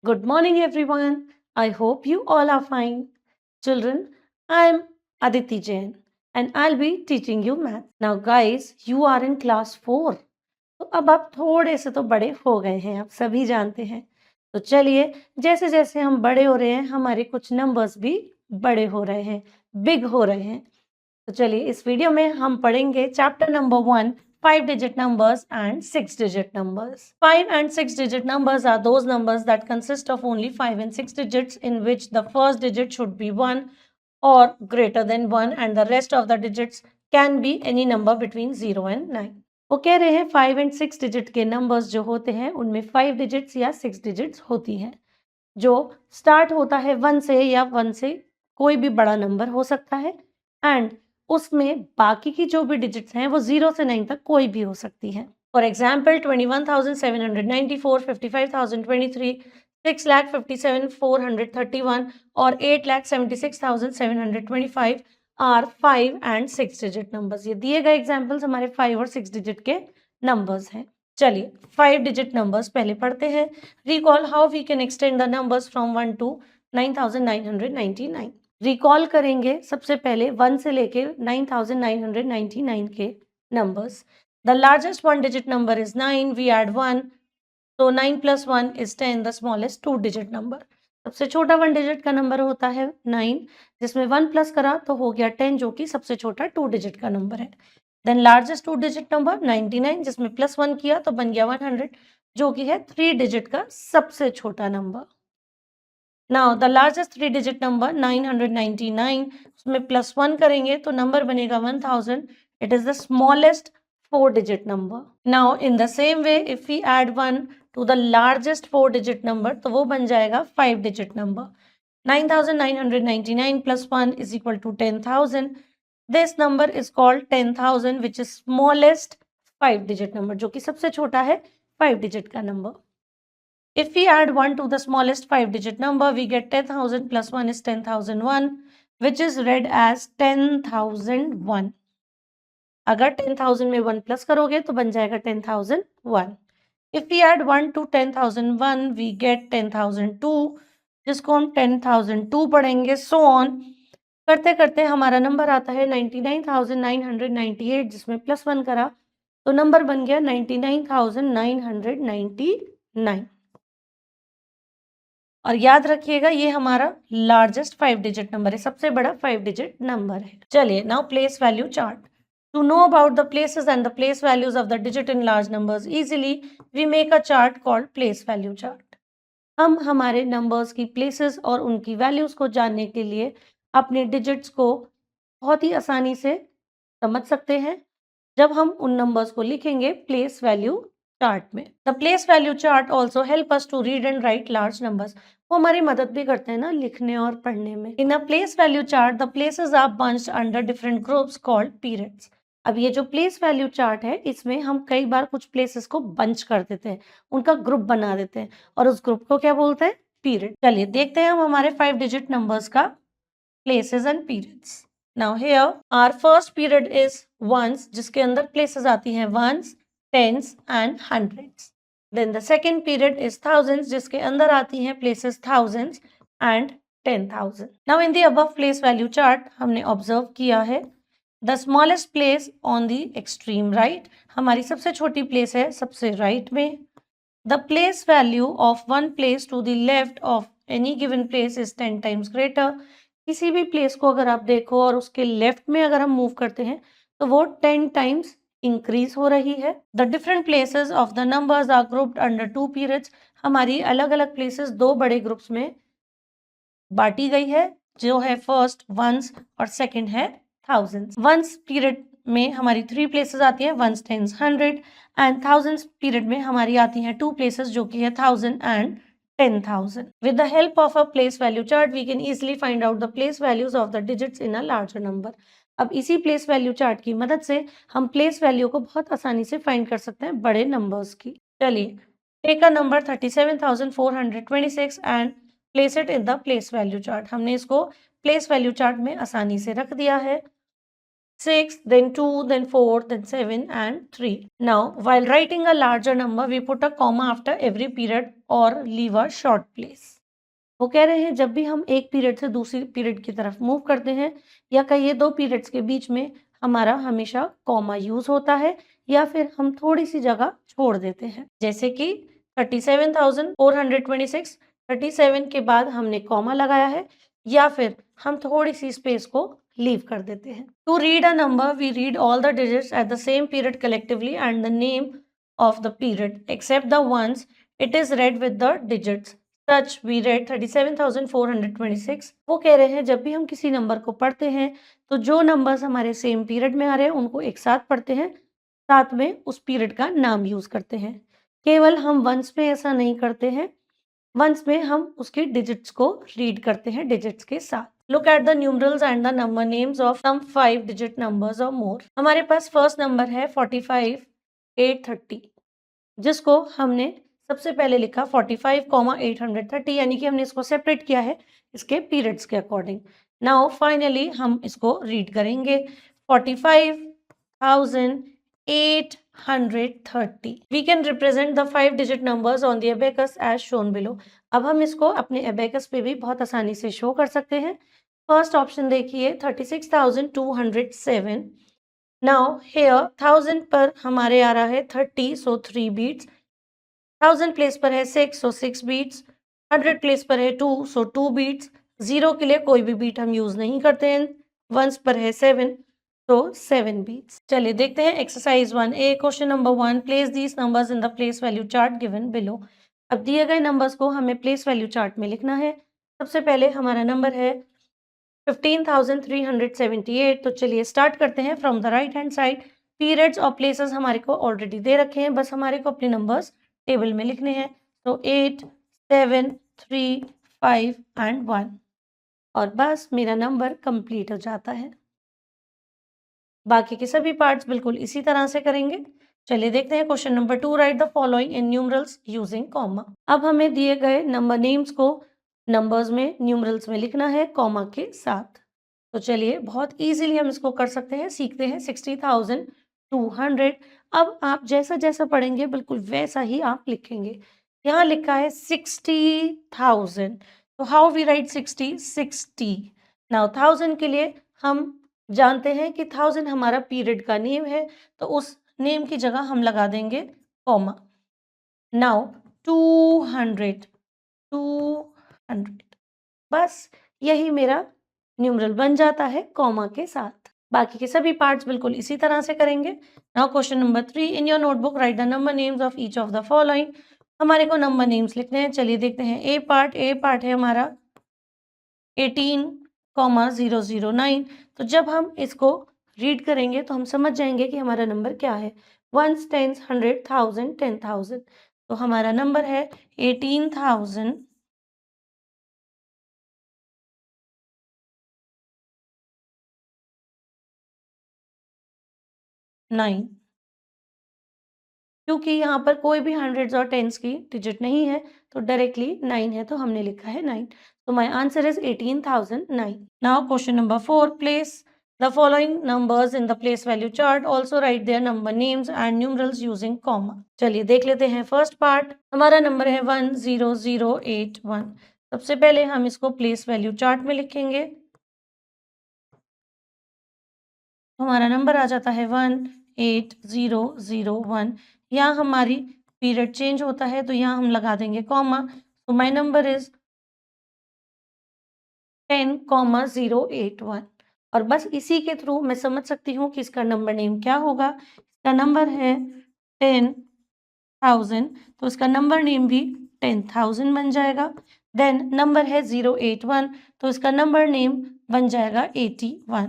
Good morning, everyone. I hope you all are fine. Children, I am Aditi Jain and I'll be teaching you math. Now, guys, you are in class 4. तो अब आप थोड़े से तो बड़े हो गए हैं, आप सभी जानते हैं। तो चलिए, जैसे जैसे हम बड़े हो रहे हैं, हमारे कुछ नंबर्स भी बड़े हो रहे हैं, बिग हो रहे हैं। तो चलिए, इस वीडियो में हम पढ़ेंगे chapter number 1, 5-digit numbers and 6-digit numbers. 5 and 6-digit numbers are those numbers that consist of only 5 and 6 digits in which the first digit should be 1 or greater than 1 and the rest of the digits can be any number between 0 and 9. वो कह रहे हैं 5 and 6 digit के numbers जो होते हैं उनमें 5 digits या 6 digits होती हैं, जो start होता है 1 से या 1 से कोई भी बड़ा नंबर हो सकता है एंड उसमें बाकी की जो भी डिजिट्स हैं वो 0 से 9 तक कोई भी हो सकती हैं। फॉर एग्जाम्पल 21,794, 55,023, 6,57,431 और 8,76,725 आर 5 एंड 6 डिजिट नंबर्स। ये दिए गए एग्जाम्पल्स हमारे 5 और 6 डिजिट के नंबर्स हैं। चलिए 5 डिजिट नंबर्स पहले पढ़ते हैं। Recall how we can extend the numbers from 1 to 9,999। Recall करेंगे सबसे पहले 1 से लेके 9,999 के numbers. The largest 1 digit number is 9, we add 1, तो 9 + 1 is 10, the smallest 2 digit number. सबसे छोटा 1 digit का नंबर होता है 9, जिसमें 1 प्लस करा तो हो गया 10, जो कि सबसे छोटा 2 digit का नंबर है। देन लार्जेस्ट 2 digit नंबर 99, जिसमें +1 किया तो बन गया 100, जो कि है 3 digit का सबसे छोटा number. Now the largest 3 digit number 999, उसमें +1 करेंगे तो नंबर बनेगा 1000. It is the smallest 4 digit number. Now in the same way if we add 1 to the largest 4 digit number तो वो बन जाएगा 5 digit number. 9,999 + 1 is equal to 10,000. This number is called 10,000 which is smallest 5 digit number, जो कि सबसे छोटा है 5 digit का number. If we add 1 to the smallest 5 digit number, we get 10,000 plus 1 is 10,001, which is read as 10,001. अगर 10,000 में 1 plus करोगे तो बन जाएगा 10,001. If we add 1 to 10,001, we get 10,002, जिसको हम 10,002 पढ़ेंगे, so on. करते करते हमारा नंबर आता है 99,998, जिसमें +1 करा तो नंबर बन गया 99,999। और याद रखिएगा ये हमारा लार्जेस्ट 5 डिजिट नंबर है, सबसे बड़ा 5 डिजिट नंबर है। चलिए now place value chart. To know about the places and the place values of the digit in large numbers easily we make a chart called place value chart. हम हमारे numbers की places और उनकी values को जानने के लिए अपने डिजिट्स को बहुत ही आसानी से समझ सकते हैं जब हम उन नंबर्स को लिखेंगे प्लेस वैल्यू चार्ट में। The place value chart also help us to read and write large numbers. वो हमारी मदद भी करते हैं ना लिखने और पढ़ने में। In a place value chart the places are bunched under different groups called periods. अब ये जो प्लेस वैल्यू चार्ट है इसमें हम कई बार कुछ प्लेसेस को बंच कर देते हैं, उनका ग्रुप बना देते हैं और उस ग्रुप को क्या बोलते हैं? पीरियड। चलिए देखते हैं हम हमारे 5 डिजिट नंबर्स का places and periods. Now here our first period is ones, जिसके अंदर places आती हैं ones, tens and hundreds. Then the second period is thousands, जिसके अंदर आती हैं places thousands and 10,000. Now in the above place value chart हमने observe किया है the smallest place on the extreme right, हमारी सबसे छोटी place है सबसे right में. The place value of one place to the left of any given place is 10 times greater. किसी भी प्लेस को अगर आप देखो और उसके लेफ्ट में अगर हम मूव करते हैं तो वो 10 टाइम्स इंक्रीज हो रही है। The different places of the numbers are grouped under 2 periods. हमारी अलग अलग प्लेसेस 2 बड़े ग्रुप्स में बांटी गई है, जो है फर्स्ट वंस और सेकंड है थाउजेंड्स। वंस पीरियड में हमारी 3 प्लेसेस आती हैं ones, tens, 100 and thousands period में हमारी आती हैं 2 प्लेसेस जो कि है 1000 and 10,000. With the help of a place value chart, we can easily find out the place values of the digits in a larger number. अब इसी place value chart की मदद से हम place value को बहुत आसानी से find कर सकते हैं बड़े numbers की। चलिए, take a number 37,426 and place it in the place value chart. हमने इसको place value chart में आसानी से रख दिया है। 6, then 2, then 4, then 7 and 3. Now, while writing a larger number, we put a comma after every period or leave a short place. वो कह रहे हैं जब भी हम एक पीरियड से दूसरी पीरियड की तरफ मूव करते हैं या कहिए दो पीरियड्स के बीच में हमारा हमेशा कॉमा यूज होता है या फिर हम थोड़ी सी जगह छोड़ देते हैं। जैसे कि 37,426, 37 के बाद हमने कॉमा लगाया है या फिर हम थोड़ी सी स्पेस को लीव कर देते हैं। To read a number we read all the digits at the same period collectively and the name of the period except the ones it is read with the digits such we read 37,426। वो कह रहे हैं जब भी हम किसी number को पढ़ते हैं तो जो नंबर्स हमारे सेम पीरियड में आ रहे हैं उनको एक साथ पढ़ते हैं, साथ में उस पीरियड का नाम यूज करते हैं। केवल हम वंस में ऐसा नहीं करते हैं, वंस में हम उसके डिजिट्स को रीड करते हैं डिजिट्स के साथ। Look at the numerals and the number names of some 5 digit numbers और मोर। हमारे पास फर्स्ट नंबर है 45,830 जिसको हमने सबसे पहले लिखा 45,830 यानी कि हमने इसको सेपरेट किया है इसके पीरियड्स के अकॉर्डिंग। नाउ फाइनली हम इसको रीड करेंगे 45,830। We can represent the 5 digit numbers on the abacus as shown below। अब हम इसको अपने abacus पे भी बहुत आसानी से शो कर सकते हैं। फर्स्ट ऑप्शन देखिए 36,207। नाउ हेयर 1000 पर हमारे आ रहा है 30 सो 3 बीट्स, 1000 प्लेस पर है 6 सो 6 बीट्स, 100 प्लेस पर है 2 सो 2 बीट्स, 0 के लिए कोई भी बीट हम यूज नहीं करते हैं, वंस पर है 7 तो 7 बीट्स। चलिए देखते हैं exercise 1A question number 1 place these numbers in the place value chart given below. अब दिए गए नंबर्स को हमें प्लेस वैल्यू चार्ट में लिखना है। सबसे पहले हमारा नंबर है 15,378। तो चलिए स्टार्ट करते हैं from the right hand side. Periods और प्लेसेस हमारे को ऑलरेडी दे रखे हैं, बस हमारे को अपने नंबर्स टेबल में लिखने हैं। तो 8, 7, 3, 5 एंड 1 और बस मेरा नंबर कंप्लीट हो जाता है। बाकी के सभी पार्ट्स बिल्कुल इसी तरह से करेंगे। चलिए देखते हैं question number 2 right the following in numerals using comma. अब हमें दिए गए नंबर नेम्स को नंबर्स में न्यूमरल्स में लिखना है कॉमा के साथ। तो चलिए बहुत इजीली हम इसको कर सकते हैं, सीखते हैं। 60,200। अब आप जैसा जैसा पढ़ेंगे बिल्कुल वैसा ही आप लिखेंगे। यहाँ लिखा है 60,000 तो हाउ वी राइट 60 नाउ 1000 के लिए हम जानते हैं कि 1000 हमारा पीरियड का नेम है तो उस नेम की जगह हम लगा देंगे कॉमा। नाउ 200 बस यही मेरा न्यूमरल बन जाता है कॉमा के साथ। बाकी के सभी पार्ट्स बिल्कुल इसी तरह से करेंगे। Now question number 3 in your notebook right the number names of each of the following. हमारे को नंबर नेम्स लिखने हैं। चलिए देखते हैं ए पार्ट है हमारा 18,009। तो जब हम इसको रीड करेंगे तो हम समझ जाएंगे कि हमारा नंबर क्या है। Ones, tens, 100, 1000, 10,000। तो हमारा नंबर है 18,009। क्योंकि यहाँ पर कोई भी हंड्रेड्स और टेंस की डिजिट नहीं है तो डायरेक्टली 9 है तो हमने लिखा है 9। तो my answer is 18,009। Now question number 4 place the following numbers in the place value chart also write their number names and numerals using comma. चलिए देख लेते हैं फर्स्ट पार्ट। हमारा नंबर है 10081। सबसे पहले हम इसको प्लेस वैल्यू चार्ट में लिखेंगे। हमारा नंबर आ जाता है 18001। यहाँ हमारी पीरियड चेंज होता है तो यहाँ हम लगा देंगे कॉमा। तो माय नंबर इज 10,081 और बस इसी के थ्रू मैं समझ सकती हूँ कि इसका नंबर नेम क्या होगा। इसका नंबर है 10,000 तो इसका नंबर नेम भी 10,000 बन जाएगा। देन नंबर है 081 तो इसका नंबर नेम बन जाएगा 81।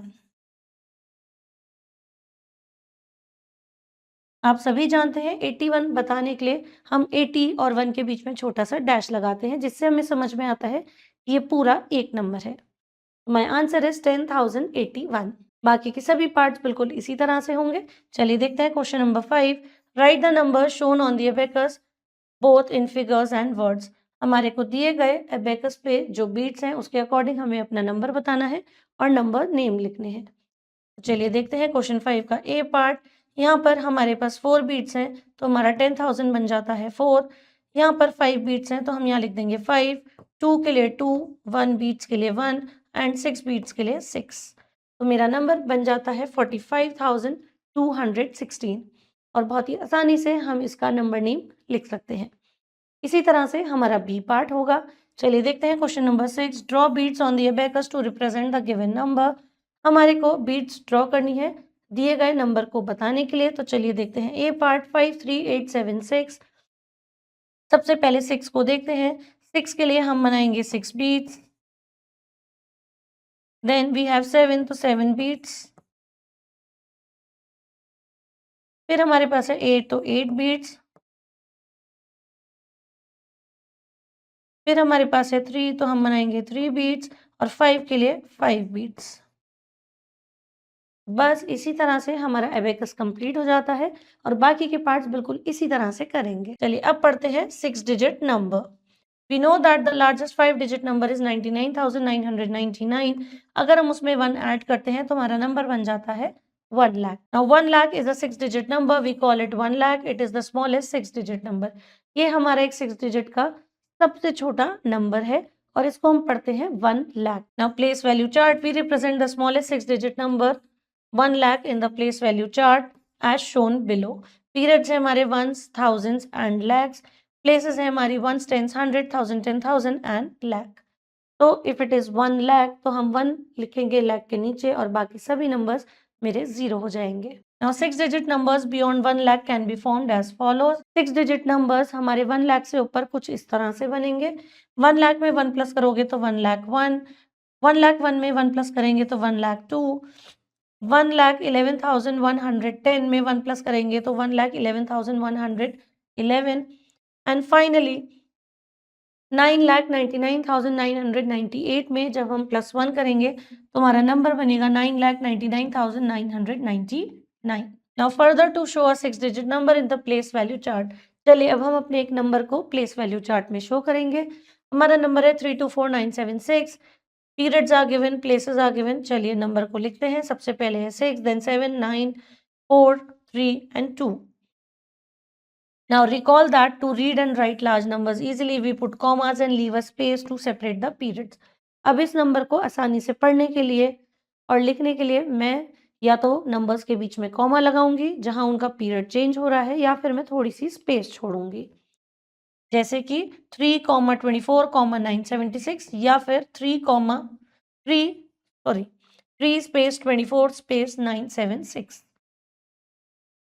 आप सभी जानते हैं 81 बताने के लिए हम 80 और 1 के बीच में छोटा सा डैश लगाते हैं जिससे हमें समझ में आता है कि ये पूरा एक नंबर है। My answer is 10,081। बाकी के सभी पार्ट्स बिल्कुल इसी तरह से होंगे। चलिए देखते हैं question number 5 right the number shown on the abacus both in figures and words. हमारे को दिए गए अबेकस पे जो बीट्स हैं उसके अकॉर्डिंग हमें अपना नंबर बताना है और नंबर नेम लिखने हैं। चलिए देखते हैं क्वेश्चन 5 का ए पार्ट। यहाँ पर हमारे पास 4 बीट्स हैं तो हमारा 10,000 बन जाता है 4। यहाँ पर 5 बीट्स हैं तो हम यहाँ लिख देंगे 5, 2 के लिए 2, 1 बीट्स के लिए 1 एंड 6 बीट्स के लिए 6। तो मेरा नंबर बन जाता है 45,216 और बहुत ही आसानी से हम इसका नंबर नेम लिख सकते हैं। इसी तरह से हमारा बी पार्ट होगा। चलिए देखते हैं question number 6। Draw beads on the abacus to represent the given number. हमारे को बीट्स ड्रॉ करनी है दिए गए नंबर को बताने के लिए। तो चलिए देखते हैं ए पार्ट 5, 3, 8, 7, 6। सबसे पहले 6 को देखते हैं। 6 के लिए हम बनाएंगे 6 बीट्स। देन वी हैव 7 तो 7 बीट्स। फिर हमारे पास है 8 तो 8 बीट्स। फिर हमारे पास है 3 तो हम बनाएंगे 3 बीट्स और 5 के लिए 5 बीट्स। बस इसी तरह से हमारा एबेकस कंप्लीट हो जाता है और बाकी के पार्ट्स बिल्कुल इसी तरह से करेंगे। चलिए अब पढ़ते हैं 6 digit number. We know that the largest 5 digit number is 99,999। अगर हम उसमें 1 ऐड करते हैं तो हमारा नंबर बन जाता है 1 lakh. Now 1 lakh is a 6 digit number, we call it 1 lakh. It is the smallest 6 digit number. ये हमारा एक 6 डिजिट का सबसे छोटा नंबर है और इसको हम पढ़ते हैं 1 lakh. Now place value chart, we represent the smallest 6 digit number 1 lakh in the place value chart as shown below. Periods है हमारे ones, thousands and lakhs. Places है हमारी ones, tens, 100, 1000, 10,000 and lakh. तो if it is 1 lakh तो हम 1 लिखेंगे lakh के नीचे और बाकी सभी numbers मेरे 0 हो जाएंगे। Now 6 digit numbers beyond 1 lakh can be formed as follows. 6 digit numbers हमारे 1 lakh से ऊपर कुछ इस तरह से बनेंगे। 1 lakh में 1 प्लस करोगे तो 1 lakh 1, 1 lakh 1 में 1 प्लस करेंगे तो 1 lakh 2, 1,11,110 में 1 प्लस करेंगे तो 1,11,111 एंड फाइनली 9,99,998 में जब हम +1 करेंगे तो हमारा नंबर बनेगा 9,99,999। Now further to show a 6 digit number in the place value chart. चलिए अब हम अपने एक नंबर को प्लेस वैल्यू चार्ट में शो करेंगे। हमारा नंबर है 324,976। Periods are given, places are given. चलिए नंबर को लिखते हैं। सबसे पहले है 6, then 7, 9, 4, 3 and 2। Now recall that to read and write large numbers easily we put commas and leave a space to separate the periods. अब इस नंबर को आसानी से पढ़ने के लिए और लिखने के लिए मैं या तो नंबर्स के बीच में कॉमा लगाऊंगी जहां उनका पीरियड चेंज हो रहा है या फिर मैं थोड़ी सी स्पेस छोड़ूंगी, जैसे कि 3,24,976 या फिर 3 space 24 space 976.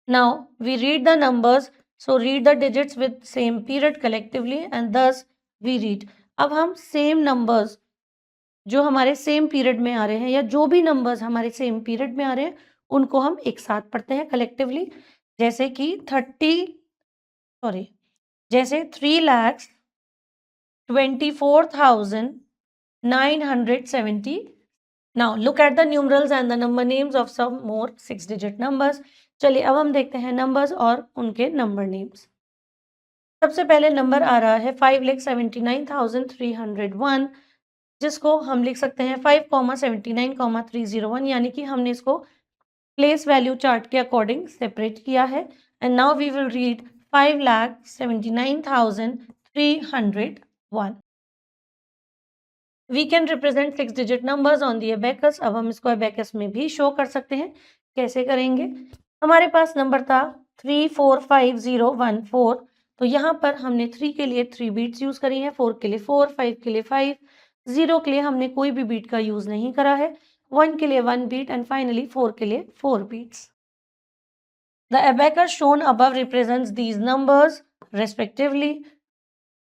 Now we read the numbers, so read the digits with same period collectively and thus we read. अब हम सेम नंबर्स जो हमारे सेम पीरियड में आ रहे हैं या जो भी नंबर्स हमारे सेम पीरियड में आ रहे हैं उनको हम एक साथ पढ़ते हैं कलेक्टिवली, जैसे कि 3,24,970. Now look at the numerals and the number names of some more 6 digit numbers. चलिए अब हम देखते हैं नंबर्स और उनके नंबर नेम्स। सबसे पहले नंबर आ रहा है 5,79,301, जिसको हम लिख सकते हैं 5,79,301, यानी कि हमने इसको प्लेस वैल्यू चार्ट के अकॉर्डिंग सेपरेट किया है। And now we will read 5,79,301. We can represent 6 digit numbers on the abacus. अब हम इसको अबेकस में भी शो कर सकते हैं। कैसे करेंगे? हमारे पास नंबर था 345014, तो यहाँ पर हमने 3 के लिए 3 बीट्स यूज करी हैं, 4 के लिए 4, 5 के लिए 5, 0 के लिए हमने कोई भी बीट का यूज नहीं करा है, 1 के लिए 1 बीट एंड फाइनली 4 के लिए 4 beads. The abacus shown above represents these numbers respectively.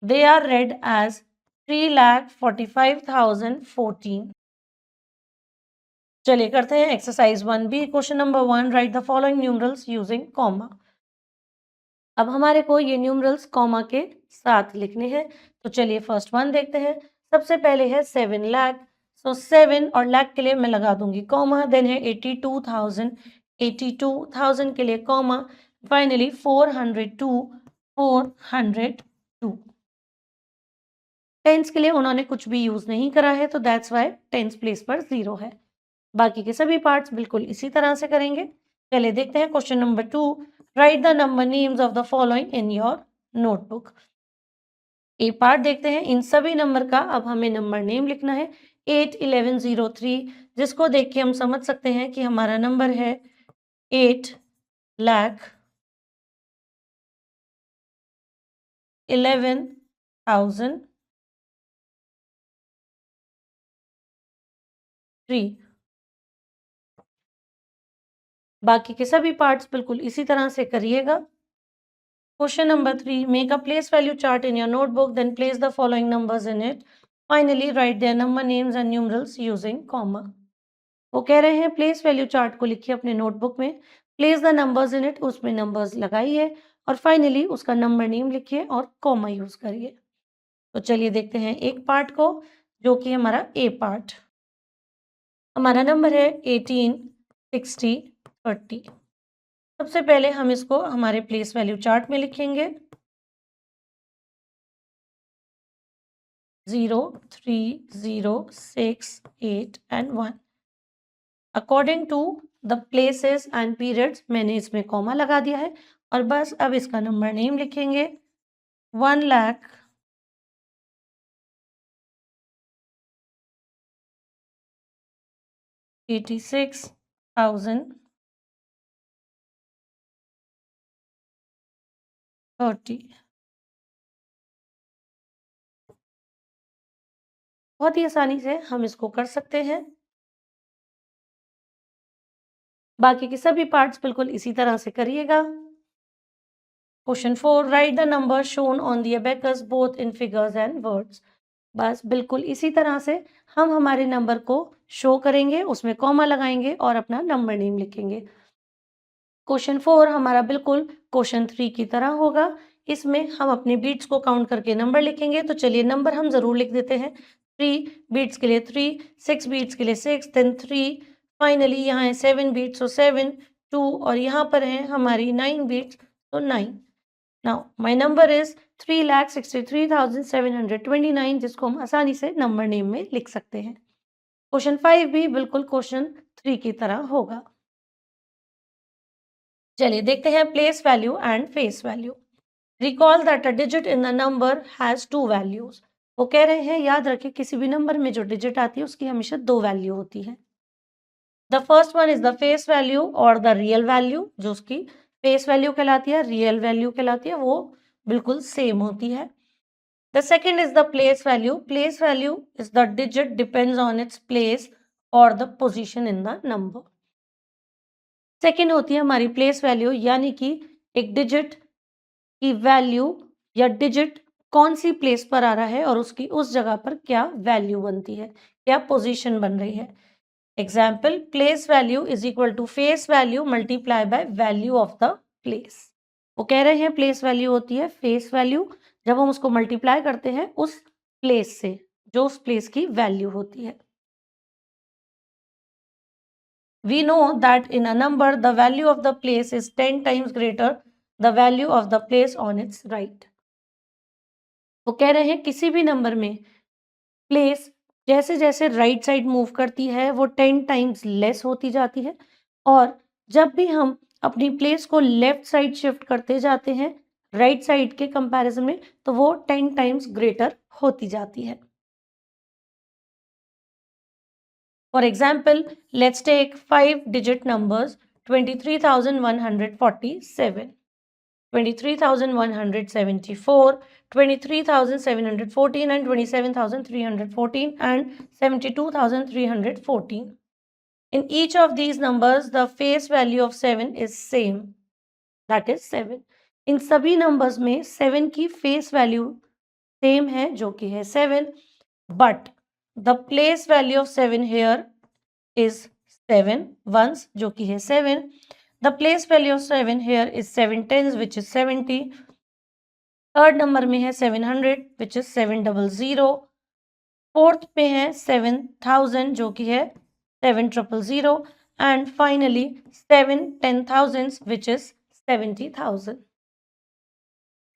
They are read as 3,45,014. चलिए करते हैं exercise 1B। Question number 1, right the following numerals using comma. अब हमारे को ये न्यूमरल्स कॉमा के साथ लिखने हैं, तो चलिए फर्स्ट वन देखते हैं। सबसे पहले है 7 लाख, सो 7 और लाख के लिए मैं लगा दूंगी कॉमा। देन है 82,000, 82,000 के लिए कॉमा। फाइनली 402, 402। टेंस के लिए उन्होंने कुछ भी यूज नहीं करा है, तो दैट्स वाई टेंस प्लेस पर 0 है। बाकी के सभी पार्ट्स बिल्कुल इसी तरह से करेंगे। चलिए देखते हैं question number 2। Right the number names of the following in your notebook. A part देखते हैं। इन सभी नंबर का अब हमें नंबर नेम लिखना है। 81103, जिसको देख के हम समझ सकते हैं कि हमारा नंबर है 8,11,003। बाकी के सभी पार्ट्स बिल्कुल इसी तरह से करिएगा। Question number 3. Make a place value chart in your notebook, then place the following numbers in it. Finally, write their number names and numerals using comma. वो कह रहे हैं प्लेस वैल्यू चार्ट को लिखिए अपने नोटबुक में, place the numbers in it, उसमें numbers लगाइए और फाइनली उसका नंबर नेम लिखिए और कॉमा यूज करिए। तो चलिए देखते हैं एक पार्ट को, जो कि हमारा ए पार्ट। हमारा नंबर है 186030। सबसे पहले हम इसको हमारे प्लेस वैल्यू चार्ट में लिखेंगे 0, 3, 0, 6, 8 and 1 according to the places and periods. मैंने इसमें कॉमा लगा दिया है और बस अब इसका नंबर नेम लिखेंगे 1,86,030। बहुत ही आसानी से हम इसको कर सकते हैं। बाकी के सभी पार्ट्स बिल्कुल इसी तरह से करिएगा। Question 4, right the number shown on the abacus both in figures and words. बस बिल्कुल इसी तरह से हम हमारे नंबर को शो करेंगे, उसमें कॉमा लगाएंगे और अपना नंबर नेम लिखेंगे। क्वेश्चन 4 हमारा बिल्कुल क्वेश्चन 3 की तरह होगा। इसमें हम अपने बीट्स को काउंट करके नंबर लिखेंगे। तो चलिए नंबर हम ज़रूर लिख देते हैं। 3 बीट्स के लिए 3, 6 बीट्स के लिए 6, देन 3, फाइनली यहाँ है 7 बीट्स, तो 7, 2 और यहाँ पर है हमारी 9 बीट्स, तो 9। नाउ माय नंबर इज 3,63,729, जिसको हम आसानी से नंबर नेम में लिख सकते हैं। क्वेश्चन 5 भी बिल्कुल क्वेश्चन 3 की तरह होगा। चलिए देखते हैं place value and face value. Recall that a digit in the number has 2 values. वो कह रहे हैं याद रखिए किसी भी नंबर में जो डिजिट आती है उसकी हमेशा 2 वैल्यू होती है। The first one is the face value और द रियल वैल्यू, जो उसकी फेस वैल्यू कहलाती है, रियल वैल्यू कहलाती है, वो बिल्कुल सेम होती है। The second is the place value. Place value is the digit depends on its place और the position in the number. Second होती है हमारी प्लेस वैल्यू, यानी कि एक डिजिट की वैल्यू या डिजिट कौन सी प्लेस पर आ रहा है और उसकी उस जगह पर क्या वैल्यू बनती है, क्या पोजीशन बन रही है। Example, place value is equal to face value multiply by value of the place. वो कह रहे हैं प्लेस वैल्यू होती है फेस वैल्यू जब हम उसको मल्टीप्लाई करते हैं उस प्लेस से, जो उस प्लेस की वैल्यू होती है। We know that in a number the value of the place is 10 times greater the value of the place on its right. वो कह रहे हैं किसी भी नंबर में प्लेस जैसे जैसे राइट साइड मूव करती है वो 10 टाइम्स लेस होती जाती है, और जब भी हम अपनी प्लेस को लेफ्ट साइड शिफ्ट करते जाते हैं राइट साइड के कंपैरिजन में, तो वो 10 टाइम्स ग्रेटर होती जाती है। For example, let's take 5-digit numbers 23,147, 23,174, 23,714 and 27,314 and 72,314. In each of these numbers, the face value of 7 is same, that is 7. इन सभी numbers में 7 की face value same है, जो कि है 7, but the place value of 7 here is 7 ones, जो कि है 7. The place value of 7 here is 7 tens, which is 70. Third number में है 700, which is 700. फोर्थ पे है 7000, जो कि है 7000. And finally 7 10,000, which is 70,000.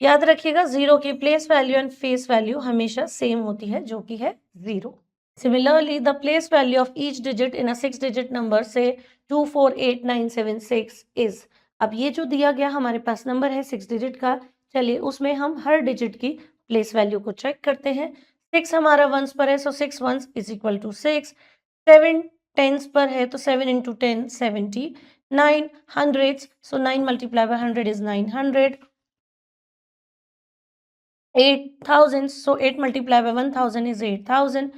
याद रखिएगा जीरो की place value and face value हमेशा सेम होती है, जो कि है 0. Similarly, the place value of each digit in a 6-digit number say 248976 is. अब ये जो दिया गया हमारे पास नंबर है 6 डिजिट का, चलिए उसमें हम हर डिजिट की प्लेस वैल्यू को चेक करते हैं। 6 हमारा वंस पर है, so 6 ones is equal to 6। 7 tens पर है, तो 7 into 10 70। 9 hundreds, so 9 multiply by 100 is 900। 8 thousands, so 8 multiplied by 1000 is 8000.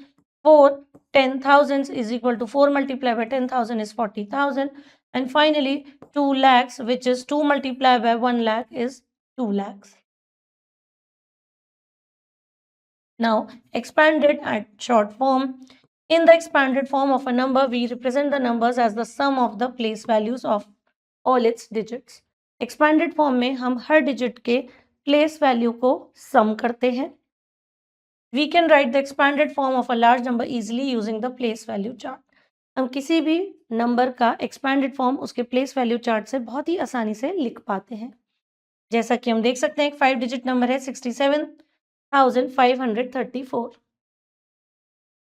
4 10,000s is equal to 4 multiplied by 10,000 is 40,000. And finally 2 lakhs, which is 2 multiplied by 1 lakh is 2 lakhs. Now expanded at short form. In the expanded form of a number, we represent the numbers as the sum of the place values of all its digits. Expanded form में हम हर digit के place value को sum करते हैं. We can write the expanded form of a large number easily using the place value chart. हम किसी भी number का expanded form उसके place value chart से बहुत ही आसानी से लिख पाते हैं। जैसा कि हम देख सकते हैं, एक 5 डिजिट नंबर है 67,534।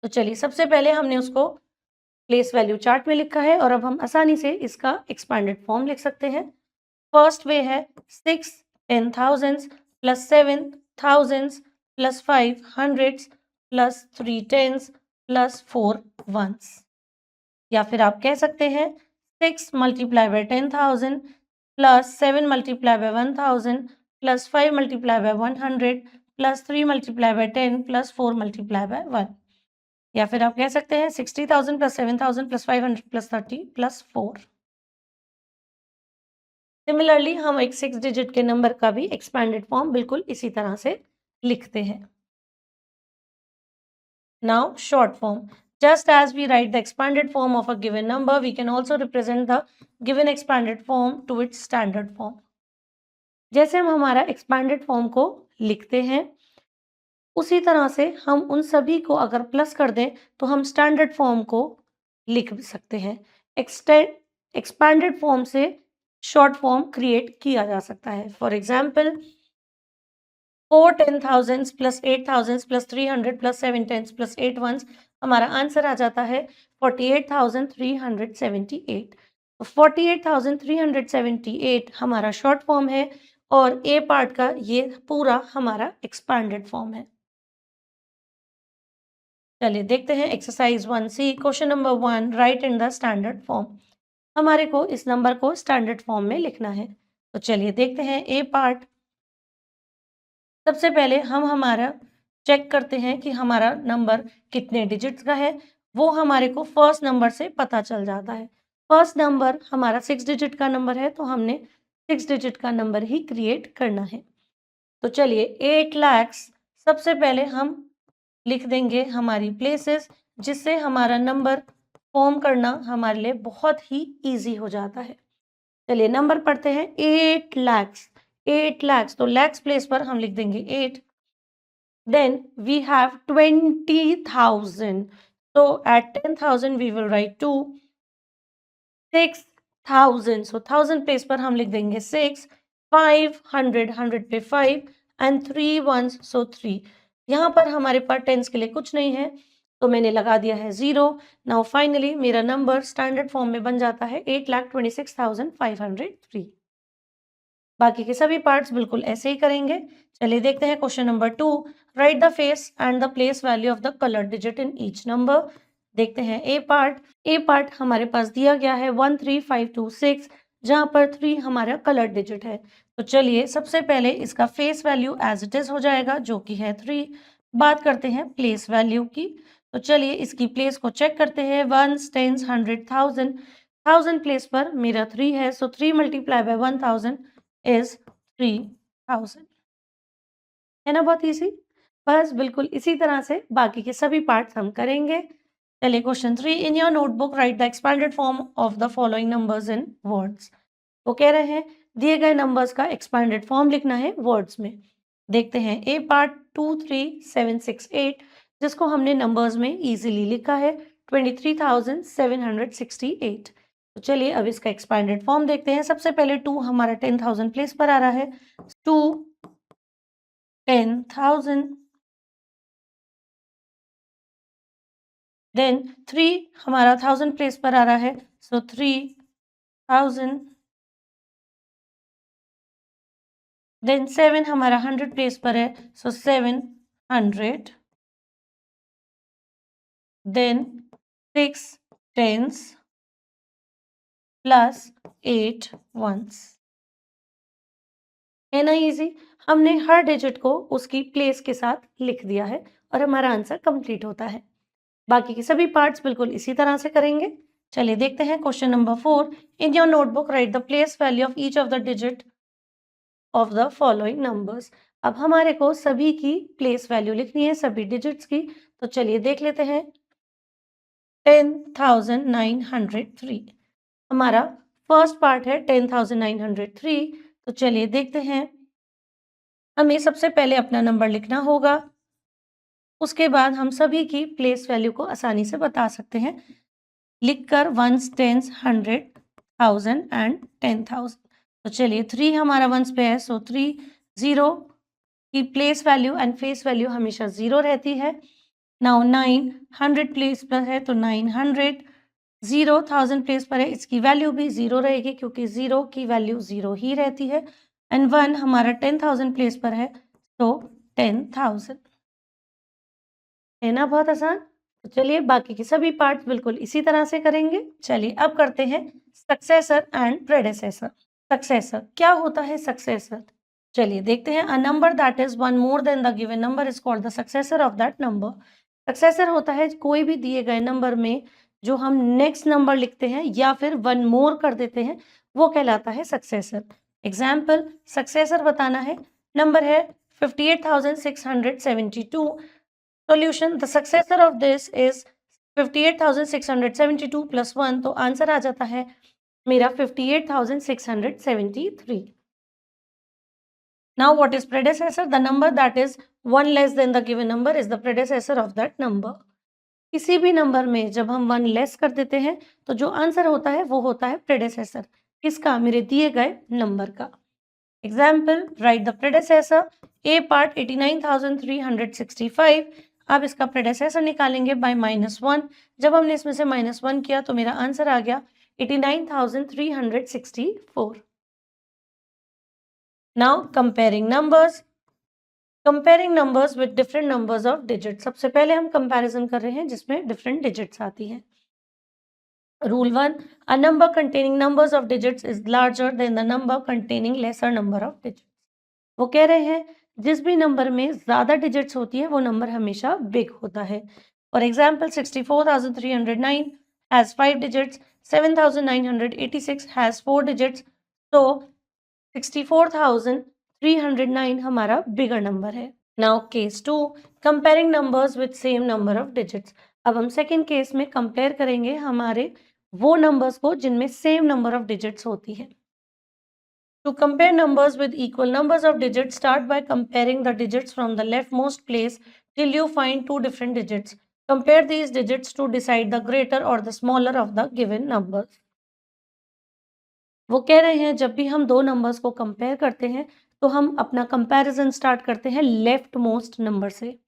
तो चलिए सबसे पहले हमने उसको प्लेस वैल्यू चार्ट में लिखा है और अब हम आसानी से इसका एक्सपैंडेड फॉर्म लिख सकते हैं। फर्स्ट वे है 6 10,000s plus 7 thousands plus 5 hundreds plus 3 tens plus 4 ones। या फिर आप कह सकते हैं 6 multiply by 10,000 plus 7 multiply by 1,000 plus 5 multiply by 100 plus 3 multiply by 10 plus 4 multiply by 1। या फिर आप कह सकते हैं 60,000 plus 7,000 plus 500 plus 30 plus 4। Similarly हम एक 6 डिजिट के नंबर का भी एक्सपैंडेड फॉर्म बिल्कुल इसी तरह से लिखते हैं। Now short form. Just as we write the expanded form of a given number, we can also represent the given expanded form to its standard form. जैसे हम हमारा expanded form को लिखते हैं, उसी तरह से हम उन सभी को अगर प्लस कर दें तो हम स्टैंडर्ड फॉर्म को लिख सकते हैं। एक्सपैंडेड फॉर्म से शॉर्ट फॉर्म क्रिएट किया जा सकता है। For example 4 10,000s plus 8,000s plus 300 plus 7 10s plus 8 ones, हमारा आंसर आ जाता है 48,378। तो 48,378 हमारा शॉर्ट फॉर्म है और ए पार्ट का ये पूरा हमारा एक्सपैंडेड फॉर्म है। चलिए देखते हैं exercise 1C question number 1, right in the standard form. हमारे को इस नंबर को स्टैंडर्ड फॉर्म में लिखना है। तो चलिए देखते हैं ए पार्ट। सबसे पहले हम हमारा चेक करते हैं कि हमारा नंबर कितने डिजिट्स का है। वो हमारे को फर्स्ट नंबर से पता चल जाता है। फर्स्ट नंबर हमारा 6 डिजिट का नंबर है, तो हमने 6 डिजिट का नंबर ही क्रिएट करना है। तो चलिए 8 lakhs सबसे पहले हम लिख देंगे हमारी प्लेसेस, जिससे हमारा नंबर फॉर्म करना हमारे लिए बहुत ही इजी हो जाता है। चलिए नंबर पढ़ते हैं 8 lakhs। 8 lakhs, तो लैक्स प्लेस पर हम लिख देंगे 8। Then we have 20,000, so at 10,000 we will write 2। 6,000, so 1000 place पर हम लिख देंगे 6। 500, 100 पे 5 एंड 3 ones, so 3। यहाँ पर हमारे पास टेंस के लिए कुछ नहीं है, तो मैंने लगा दिया है 0। नाउ फाइनली मेरा नंबर स्टैंडर्ड फॉर्म में बन जाता है 8,26,503। बाकी के सभी पार्ट्स बिल्कुल ऐसे ही करेंगे। चलिए देखते हैं question number 2, right the face and the place value of the coloured digit in each number. देखते हैं ए पार्ट। ए पार्ट हमारे पास दिया गया है 13526, जहां पर 3 हमारा कलर्ड डिजिट है। तो चलिए सबसे पहले इसका face value as it is हो जाएगा, जो कि है 3। बात करते हैं प्लेस वैल्यू की। तो चलिए इसकी प्लेस को चेक करते हैं। 1 10 100 1000। 1000 प्लेस पर मेरा 3 है, सो 3 मल्टीप्लाई बाय 1000 इज 3000। है ना बहुत इजी। बस बिल्कुल इसी तरह से बाकी के सभी पार्ट्स हम करेंगे। चलिए question 3, in your notebook right the expanded form of the following numbers in words. वो कह रहे हैं दिए गए नंबर्स का एक्सपैंडेड फॉर्म लिखना है वर्ड्स में। देखते हैं ए पार्ट 23768, जिसको हमने नंबर्स में इजीली लिखा है 23,768। तो चलिए अब इसका एक्सपैंडेड फॉर्म देखते हैं। सबसे पहले 2 हमारा 10,000 प्लेस पर आ रहा है। 2 10,000 देन 3 हमारा 1000 प्लेस पर आ रहा है, सो 3000। देन 7 हमारा 100 प्लेस पर है, so 700। Then 6 tens plus 8 ones। है ना इजी? हमने हर डिजिट को उसकी प्लेस के साथ लिख दिया है और हमारा आंसर कंप्लीट होता है। बाकी के सभी पार्ट्स बिल्कुल इसी तरह से करेंगे। चलिए देखते हैं question number 4। In your notebook right the place value of each of the digit of the following numbers. अब हमारे को सभी की प्लेस वैल्यू लिखनी है, सभी डिजिट्स की। तो चलिए देख लेते हैं। 10,903 हमारा फर्स्ट पार्ट है 10,903। तो चलिए देखते हैं। हमें सबसे पहले अपना नंबर लिखना होगा, उसके बाद हम सभी की प्लेस वैल्यू को आसानी से बता सकते हैं लिखकर वंस, टेंस, 100, 1000 एंड 10,000। तो चलिए 3 हमारा वंस पे है, सो 3। 0 की place value and face value हमेशा 0 रहती है। नाउ 9 100 प्लेस पर है तो 900। 0 1000 प्लेस पर है, इसकी वैल्यू भी 0 रहेगी क्योंकि 0 की वैल्यू 0 ही रहती है। एंड 1 हमारा 10,000 प्लेस पर है तो 10,000। है ना बहुत आसान? तो चलिए बाकी के सभी पार्ट्स बिल्कुल इसी तरह से करेंगे। चलिए अब करते हैं सक्सेसर एंड प्रेडेसेसर। सक्सेसर क्या होता है? सक्सेसर चलिए देखते हैं। A number that is one more than the given number is called the successor of that number. Successor होता है कोई भी दिए गए नंबर में जो हम नेक्स्ट नंबर लिखते हैं या फिर वन मोर कर देते हैं, वो कहलाता है सक्सेसर। एग्जाम्पल, सक्सेसर बताना है, नंबर है 58,672। Solution, the successor of this is 58,672 plus 1, तो आंसर आ जाता है मेरा 58,673। Now what is predecessor? The number that is one less than the given number is the predecessor of that number. किसी भी number में जब हम वन लेस कर देते हैं तो जो आंसर होता है वो होता है प्रेडेसेसर। किसका? मेरे दिए गए नंबर का। Example, right the प्रेडेसेसर। A part 89,365। अब इसका प्रेडेसेसर निकालेंगे बाय -1। जब हमने इसमें से -1 किया तो मेरा आंसर आ गया 89,364। Now comparing numbers. Comparing numbers with different numbers of digit. सबसे पहले हम कंपैरिजन कर रहे हैं जिसमें डिफरेंट डिजिट्स आती हैं। Rule 1, a number containing numbers of digits is larger than the number containing laser number of digits. वो कह रहे हैं जिस भी नंबर में ज्यादा डिजिट्स होती है वो नंबर हमेशा बिग होता है। For example, 64,309 has 5 digits, 7,986 has 4 digits. तो 64,309 हमारा बिगर नंबर है। Now case 2, comparing numbers with same number of digits. अब हम सेकेंड केस में कंपेयर करेंगे हमारे वो नंबर्स को जिनमें सेम नंबर ऑफ डिजिट्स होती है। To compare numbers with equal numbers of digits, start by comparing the digits from the leftmost place till you find two different digits. Compare these digits to decide the greater or the smaller of the given numbers. वो कह रहे हैं जब भी हम दो numbers को compare करते हैं तो हम अपना कंपैरिजन स्टार्ट करते हैं लेफ्ट मोस्ट नंबर से,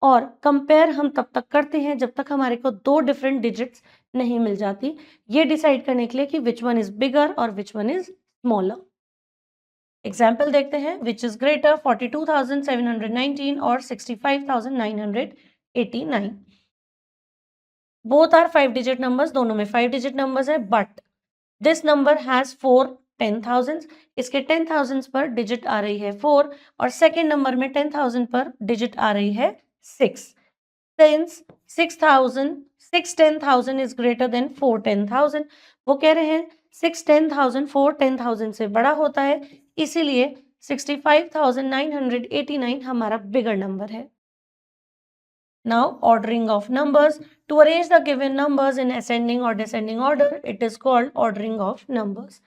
और कंपेयर हम तब तक करते हैं जब तक हमारे को दो डिफरेंट डिजिट्स नहीं मिल जाती, ये डिसाइड करने के लिए कि विच वन इज बिगर और which one is smaller. Example देखते हैं, विच इज ग्रेटर 42,719 और 65,989। बोथ आर 5 डिजिट नंबर्स, दोनों में 5 डिजिट नंबर्स है, बट दिस नंबर हैज 4 10,000। इसके 10,000 पर डिजिट आ रही है 4 और सेकेंड नंबर में 10,000 पर डिजिट आ रही है 6। सिंस 6 10,000 इज ग्रेटर देन 4 10,000, वो कह रहे हैं 6 10,000 4 10,000 से बड़ा होता है, इसीलिए 65,989 हमारा बिगर नंबर है। Now ordering of numbers. To arrange the given numbers in ascending or descending order, it is called ordering of numbers.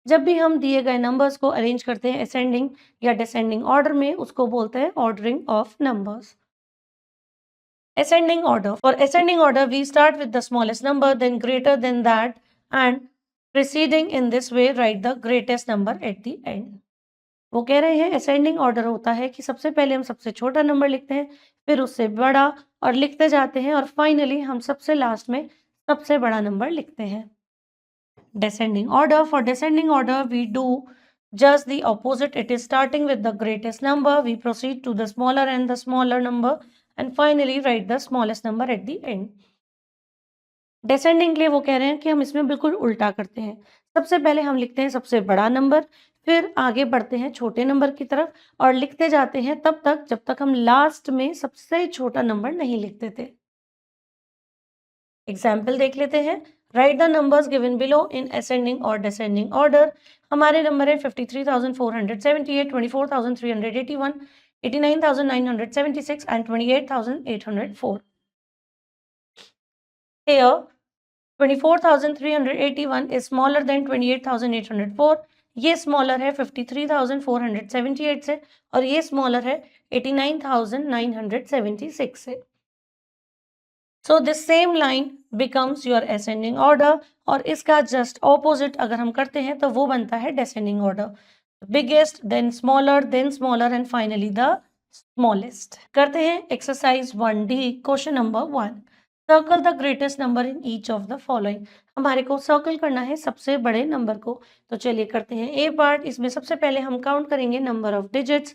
जब भी हम दिए गए नंबर्स को अरेंज करते हैं असेंडिंग या डिसेंडिंग ऑर्डर में, उसको बोलते हैं ordering of numbers. Ascending order. For ascending order, we start with the smallest number, then greater than that, and proceeding in this way, write the greatest number at the end. वो कह रहे हैं ascending order होता है कि सबसे पहले हम सबसे छोटा नंबर लिखते हैं, फिर उससे बड़ा और लिखते जाते हैं और फाइनली हम सबसे लास्ट में सबसे बड़ा नंबर लिखते हैं। Descending order. For descending order, we do just the opposite. It is starting with the greatest number. We proceed to the smaller and the smaller number and finally write the smallest number at the end. Descending के लिए वो कह रहे हैं कि हम इसमें बिल्कुल उल्टा करते हैं। सबसे पहले हम लिखते हैं सबसे बड़ा नंबर, फिर आगे बढ़ते हैं छोटे नंबर की तरफ और लिखते जाते हैं तब तक जब तक हम लास्ट में सबसे छोटा नंबर नहीं लिखते थे। एग्जाम्पल देख लेते हैं। Right the numbers given below in ascending और डिसेंडिंग ऑर्डर। हमारे नंबर है 53,478, 24,381, 89,976 and 28,804। Here 24,381 is smaller than 28,804। ये स्मॉलर है 53,478 से और ये स्मॉलर है 89,976 से। So this same line becomes your ascending order और इसका just opposite अगर हम करते हैं तो वो बनता है descending order। Biggest, then smaller and finally the smallest। करते हैं exercise 1D question number 1। Circle the greatest number in each of the following। हमारे को सर्कल करना है सबसे बड़े नंबर को। तो चलिए करते हैं ए पार्ट। इसमें सबसे पहले हम काउंट करेंगे नंबर ऑफ डिजिट्स।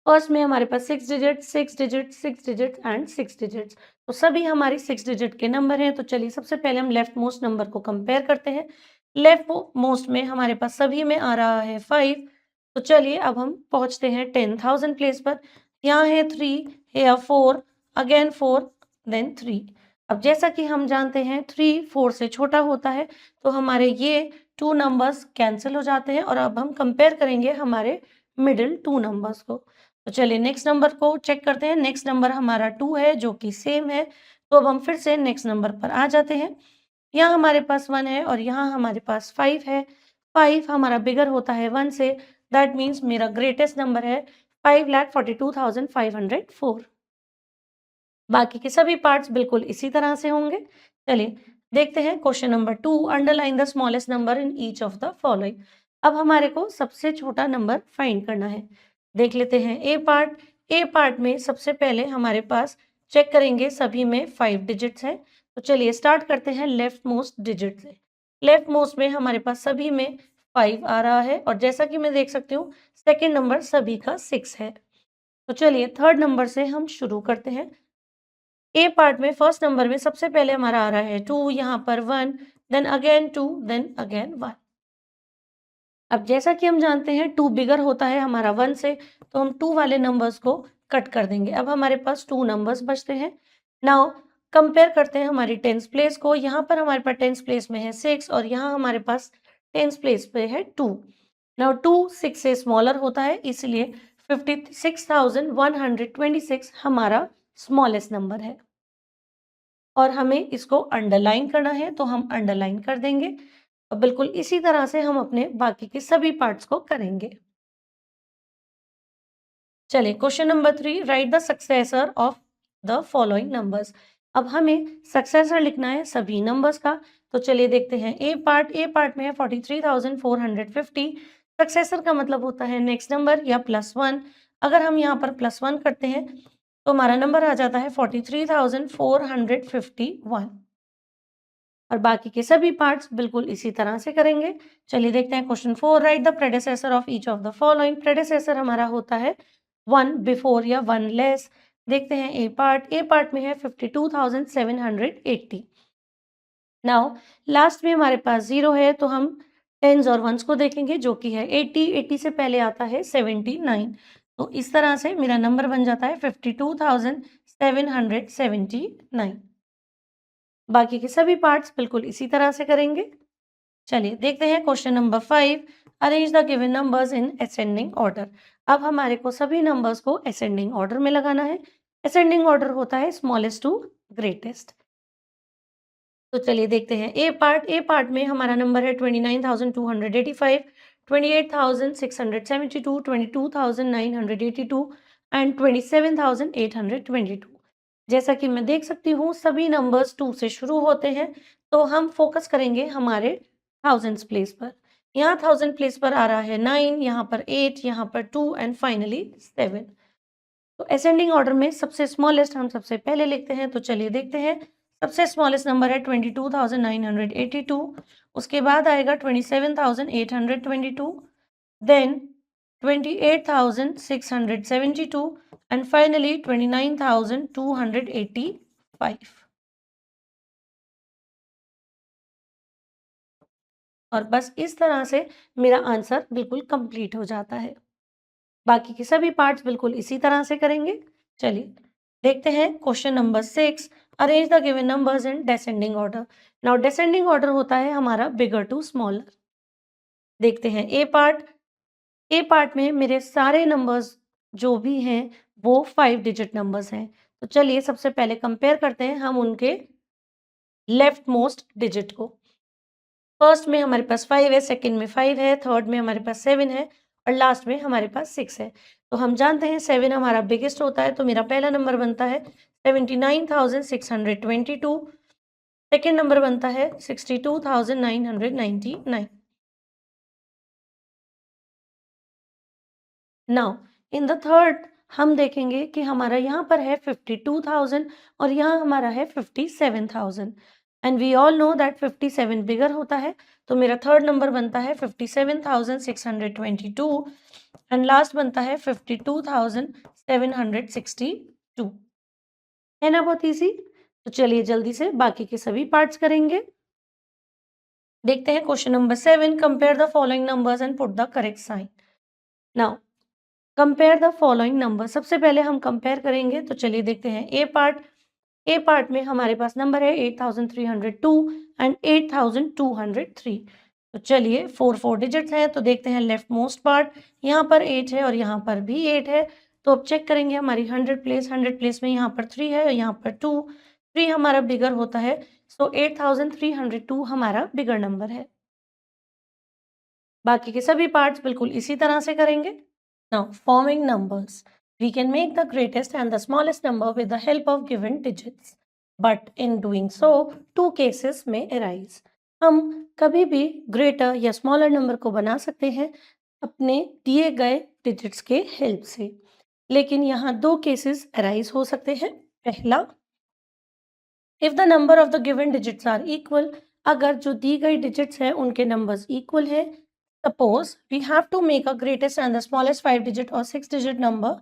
फर्स्ट में हमारे पास 6 digit, 6 digit, 6 digit and 6 digits. तो सभी हमारी 6 डिजिट के नंबर हैं। तो चलिए सबसे पहले हम लेफ्ट मोस्ट नंबर को कंपेयर करते हैं। लेफ्ट मोस्ट में हमारे पास सभी में आ रहा है 5। तो चलिए अब हम पहुंचते हैं 10,000 प्लेस पर। यहाँ है 3, यहाँ 4, अगेन 4, देन 3। अब जैसा कि हम जानते हैं 3 4 से छोटा होता है तो हमारे ये 2 नंबर्स कैंसिल हो जाते हैं और अब हम कंपेयर करेंगे हमारे मिडिल 2 नंबर्स को। तो चलिए नेक्स्ट नंबर को चेक करते हैं। नेक्स्ट नंबर हमारा 2 है जो कि सेम है। तो अब हम फिर से नेक्स्ट नंबर पर आ जाते हैं। यहाँ हमारे पास 1 है और यहाँ हमारे पास 5 है। 5 हमारा बिगर होता है 1 से। दैट मीन्स मेरा ग्रेटेस्ट नंबर है 5,42,504। बाकी के सभी पार्ट्स बिल्कुल इसी तरह से होंगे। चलिए देखते हैं question number 2। Underline the smallest number in each of the following. अब हमारे को सबसे छोटा नंबर फाइंड करना है। देख लेते हैं ए पार्ट। ए पार्ट में सबसे पहले हमारे पास चेक करेंगे सभी में 5 डिजिट्स हैं। तो चलिए स्टार्ट करते हैं लेफ्ट मोस्ट डिजिट से। लेफ्ट मोस्ट में हमारे पास सभी में 5 आ रहा है और जैसा कि मैं देख सकती हूँ सेकेंड नंबर सभी का 6 है। तो चलिए थर्ड नंबर से हम शुरू करते हैं। ए पार्ट में फर्स्ट नंबर में सबसे पहले हमारा आ रहा है 2, यहाँ पर 1, देन अगेन 2, देन अगेन 1। अब जैसा कि हम जानते हैं 2 बिगर होता है हमारा 1 से, तो हम 2 वाले नंबर्स को कट कर देंगे। अब हमारे पास 2 नंबर्स बचते हैं। नाउ कंपेयर करते हैं हमारी टेंस प्लेस को। यहाँ पर हमारे पास टेंस प्लेस में है 6 और यहाँ हमारे पास टेंस प्लेस पे है 2। नाउ 2 6 से स्मॉलर होता है इसलिए 56,126 हमारा स्मॉलेस्ट नंबर है और हमें इसको अंडरलाइन करना है तो हम अंडरलाइन कर देंगे और बिल्कुल इसी तरह से हम अपने बाकी के सभी पार्ट्स को करेंगे। चलिए question number 3। Right the successor of the following numbers. अब हमें सक्सेसर लिखना है सभी नंबर्स का। तो चलिए देखते हैं ए पार्ट। ए पार्ट में है 43,450। सक्सेसर का मतलब होता है नेक्स्ट नंबर या +1। अगर हम यहाँ पर +1 करते हैं तो हमारा नंबर आ जाता है 43,451 और बाकी के सभी पार्ट्स बिल्कुल इसी तरह से करेंगे। चलिए देखते हैं question 4। Right the प्रेडेसेसर of each of the following. प्रेडेसेसर हमारा होता है 1 बिफोर या 1 लेस। देखते हैं ए पार्ट। ए पार्ट में है 52,780। नाउ लास्ट में हमारे पास 0 है तो हम टेंस और वंस को देखेंगे जो कि है 80। 80 से पहले आता है 79। तो इस तरह से मेरा नंबर बन जाता है 52,779। बाकी के सभी पार्ट्स बिल्कुल इसी तरह से करेंगे। चलिए देखते हैं question number 5। Arrange the given numbers in ascending order. अब हमारे को सभी नंबर्स को असेंडिंग ऑर्डर में लगाना है। असेंडिंग ऑर्डर होता है स्मॉलेस्ट टू ग्रेटेस्ट। तो चलिए देखते हैं ए पार्ट। ए पार्ट में हमारा नंबर है 29,285, 28,672, 22,982 एंड 27,822। जैसा कि मैं देख सकती हूँ सभी नंबर्स 2 से शुरू होते हैं तो हम फोकस करेंगे हमारे थाउजेंड्स प्लेस पर। यहाँ 1000 प्लेस पर आ रहा है 9, यहाँ पर 8, यहाँ पर 2 एंड फाइनली 7। तो असेंडिंग ऑर्डर में सबसे स्मॉलेस्ट हम सबसे पहले लिखते हैं, तो चलिए देखते हैं। सबसे स्मॉलेस्ट नंबर है 22,982, उसके बाद आएगा 27,822, देन 28,672 एंड फाइनली 29,285। और बस इस तरह से मेरा आंसर बिल्कुल कंप्लीट हो जाता है। बाकी के सभी पार्ट्स बिल्कुल इसी तरह से करेंगे। चलिए देखते हैं question number 6। Arrange the given numbers in descending order. Now descending order होता है हमारा बिगर टू स्मॉलर। देखते हैं ए पार्ट। ए पार्ट में मेरे सारे नंबर्स जो भी हैं वो 5 डिजिट नंबर्स हैं। तो चलिए सबसे पहले कंपेयर करते हैं हम उनके लेफ्ट मोस्ट डिजिट को। फर्स्ट में हमारे पास 5 है, सेकंड में 5 है, थर्ड में हमारे पास 7 है और लास्ट में हमारे पास 6 है। तो हम जानते हैं 7 हमारा बिगेस्ट होता है, तो मेरा पहला नंबर बनता है 79,622, सेकंड नंबर बनता है 62,999। नाउ इन द थर्ड हम देखेंगे कि हमारा यहाँ पर है 52,000 और यहाँ हमारा है 57,000 and we all know that 57 bigger होता है। तो मेरा थर्ड नंबर बनता है 57,622 एंड लास्ट बनता है 52,762। है ना बहुत इजी। तो चलिए जल्दी से बाकी के सभी पार्ट्स करेंगे। देखते हैं question number 7। Compare the following numbers and put the correct sign. Now compare the following number. सबसे पहले हम कंपेयर करेंगे, तो चलिए देखते हैं ए पार्ट। ए पार्ट में हमारे पास नंबर है 8,302 एंड 8,203। तो चलिए 4 डिजिट्स हैं, तो देखते हैं लेफ्ट मोस्ट पार्ट। यहाँ पर 8 है और यहाँ पर भी 8 है। तो अब चेक करेंगे हमारी 100 प्लेस में यहाँ पर 3 है और यहाँ पर 2। 3 हमारा बिगर होता है, सो 8,302 हमारा बिगर नंबर है। बाकी के सभी पार्ट्स बिल्कुल इसी तरह से करेंगे। Now, forming numbers. We can make the greatest and the smallest number with the help of given digits. But in doing so, two cases may arise. हम कभी भी ग्रेटर या स्मॉलर नंबर को बना सकते हैं अपने दिए गए डिजिट्स के हेल्प से, लेकिन यहाँ दो केसेस अराइज हो सकते हैं। पहला, if the number of the given digits are equal, अगर जो दी गई डिजिट्स हैं उनके नंबर्स इक्वल है। Suppose we have to make a greatest and the smallest 5 digit or 6 digit number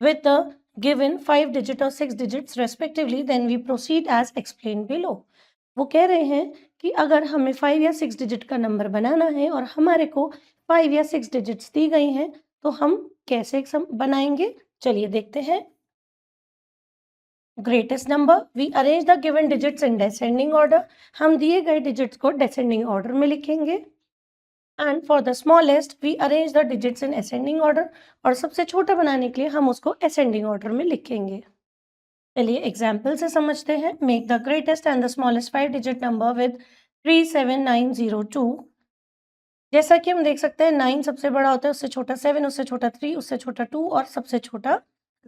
with the given 5 digit or 6 digits respectively, then we proceed as explained below. वो कह रहे हैं कि अगर हमें 5 या 6 डिजिट का नंबर बनाना है और हमारे को 5 या 6 डिजिट्स दी गई हैं, तो हम कैसे बनाएंगे। चलिए देखते हैं। Greatest number, we arrange the given digits in descending order. हम दिए गए डिजिट्स को डिसेंडिंग ऑर्डर में लिखेंगे। And for the smallest we arrange the digits in ascending order, और सबसे छोटा बनाने के लिए हम उसको असेंडिंग ऑर्डर में लिखेंगे। चलिए एग्जाम्पल से समझते हैं। Make the greatest and the smallest 5 digit number with 37902। जैसा कि हम देख सकते हैं 9 सबसे बड़ा होता है, उससे छोटा 7, उससे छोटा 3, उससे छोटा 2 और सबसे छोटा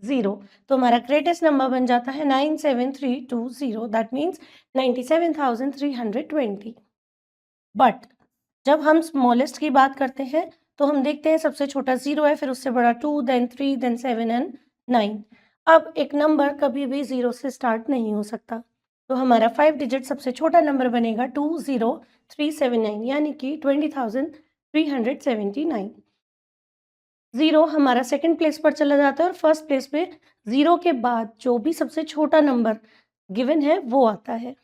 0। तो हमारा ग्रेटेस्ट नंबर बन जाता है 97320। That means 97,320। बट जब हम स्मॉलेस्ट की बात करते हैं तो हम देखते हैं सबसे छोटा 0 है, फिर उससे बड़ा 2, देन 3, देन 7 एंड 9। अब एक नंबर कभी भी 0 से स्टार्ट नहीं हो सकता, तो हमारा 5 डिजिट सबसे छोटा नंबर बनेगा 20379, यानी कि 20,379। 0 हमारा सेकंड प्लेस पर चला जाता है और फर्स्ट प्लेस पे 0 के बाद जो भी सबसे छोटा नंबर गिवन है वो आता है।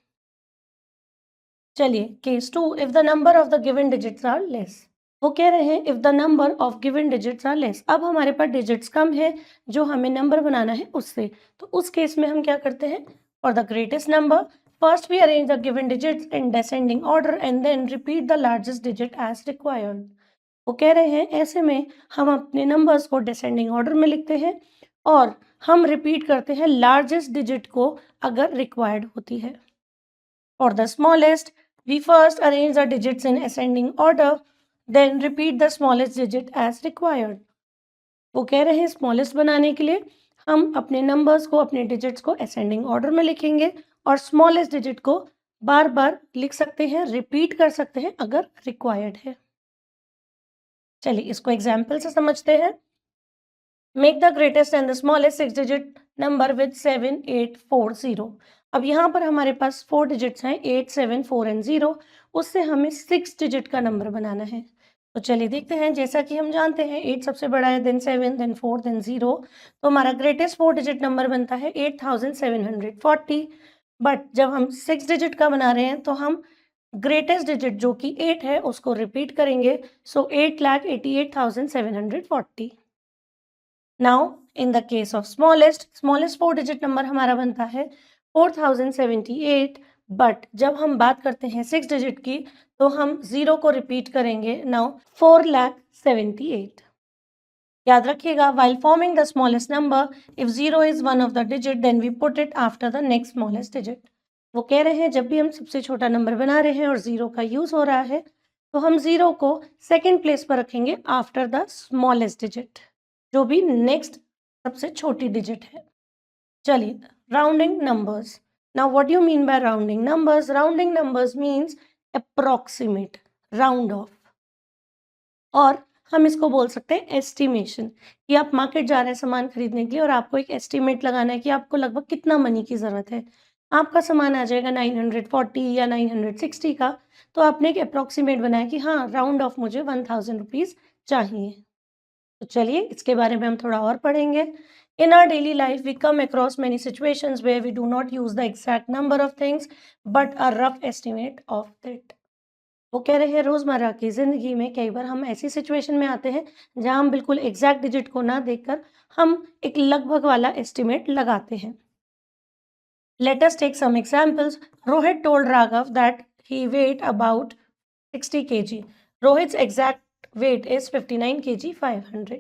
चलिए case 2, if the number of the given digits are less. वो कह रहे हैं if the number of given digits are less. अब हमारे पास डिजिट्स कम है जो हमें नंबर बनाना है उससे, तो उस केस में हम क्या करते हैं। For the greatest number, first we arrange the given digits in descending order and then repeat the largest digit as required. वो कह रहे हैं ऐसे में हम अपने नंबर्स को डिसेंडिंग ऑर्डर में लिखते हैं और हम रिपीट करते हैं लार्जेस्ट डिजिट को अगर रिक्वायर्ड होती है। For the smallest, we first arrange the digits in ascending order, then repeat the smallest digit as required. वो कह रहे हैं स्मॉलेस्ट बनाने के लिए हम अपने नंबर्स को, अपने डिजिट्स को असेंडिंग ऑर्डर में लिखेंगे और स्मॉलेस्ट डिजिट को बार बार लिख सकते हैं, रिपीट कर सकते हैं अगर रिक्वायर्ड है। चलिए इसको एग्जाम्पल से समझते हैं। Make the greatest and the smallest 6 digit number with 7, 8, 4, 0। अब यहाँ पर हमारे पास 4 डिजिट्स हैं, 8, 7, 4 एंड 0। उससे हमें 6 डिजिट का नंबर बनाना है। तो चलिए देखते हैं। जैसा कि हम जानते हैं 8 सबसे बड़ा है, देन 7, देन 4, देन 0। तो हमारा ग्रेटेस्ट 4 डिजिट नंबर बनता है 8740। बट जब हम 6 डिजिट का बना रहे हैं तो हम ग्रेटेस्ट डिजिट जो कि 8 है उसको रिपीट करेंगे। सो 8,88,740। Now in the case of smallest 4 digit number हमारा बनता है 4078। बट जब हम बात करते हैं 6 डिजिट की तो हम 0 को रिपीट करेंगे। नाउ 4,78,000। याद रखिएगा, while forming the smallest number, if 0 is one of the digit, then we put it after the next smallest digit। वो कह रहे हैं जब भी हम सबसे छोटा नंबर बना रहे हैं और 0 का यूज हो रहा है तो हम 0 को सेकेंड प्लेस पर रखेंगे आफ्टर द स्मॉलेस्ट डिजिट, जो भी नेक्स्ट सबसे छोटी डिजिट है। चलिए, rounding numbers. Now what you mean by rounding numbers? Rounding numbers means approximate, round of. और हम इसको बोल सकते हैं एस्टिमेशन, कि आप मार्केट जा रहे हैं सामान खरीदने के लिए और आपको एक एस्टिमेट लगाना है कि आपको लगभग कितना मनी की ज़रूरत है। आपका सामान आ जाएगा 940 या 960 का, तो आपने एक अप्रॉक्सीमेट बनाया कि हाँ, राउंड ऑफ मुझे 1000 रुपीज़ चाहिए। तो चलिए इसके बारे में हम थोड़ा और पढ़ेंगे। In our daily life we come across many situations where we do not use the exact number of things but a rough estimate of that. वो कह रहे हैं रोज़मर्रा की ज़िंदगी में कई बार हम ऐसी सिचुएशन में आते हैं जहाँ हम बिल्कुल एग्जैक्ट डिजिट को ना देखकर हम एक लगभग वाला एस्टिमेट लगाते हैं। Let us take some examples. Rohit told Raghav that he weighed about 60 kg. Rohit's exact weight is 59 kg 500।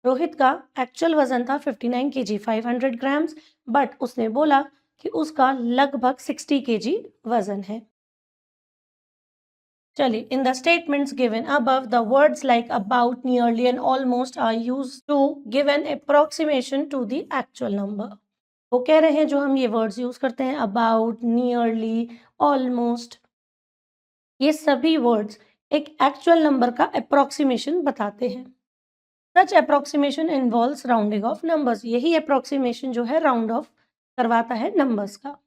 Rohit का एक्चुअल वजन था 59 kg 500 ग्राम्स, बट उसने बोला कि उसका लगभग 60 kg वजन है। चलिए, in the statements given above the words like about, nearly and almost are used to give an approximation to the actual number. वो कह रहे हैं जो हम ये वर्ड्स यूज करते हैं अबाउट, नियरली, ऑलमोस्ट, ये सभी वर्ड्स एक एक्चुअल नंबर का अप्रॉक्सीमेशन बताते हैं। Such approximation involves rounding off numbers. यही अप्रॉक्सीमेशन जो है राउंड ऑफ करवाता है नंबर्स का।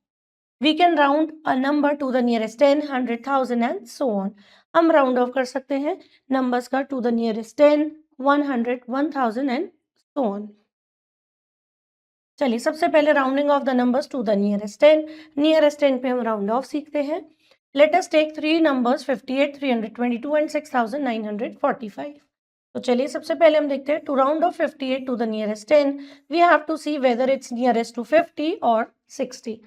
We can round a number to the nearest 10, 100,000 and so on। हम राउंड ऑफ कर सकते हैं नंबर्स का to the nearest 10, 100, 1000 and so on। चलिए, सबसे पहले rounding off the numbers to the nearest 10। Nearest 10 पे हम राउंड ऑफ सीखते हैं। Let us take 3 numbers 58, 322 and 6945। तो चलिए सबसे पहले हम देखते हैं to round off 58 to the nearest 10 we have to see whether it's nearest to 50 और 60।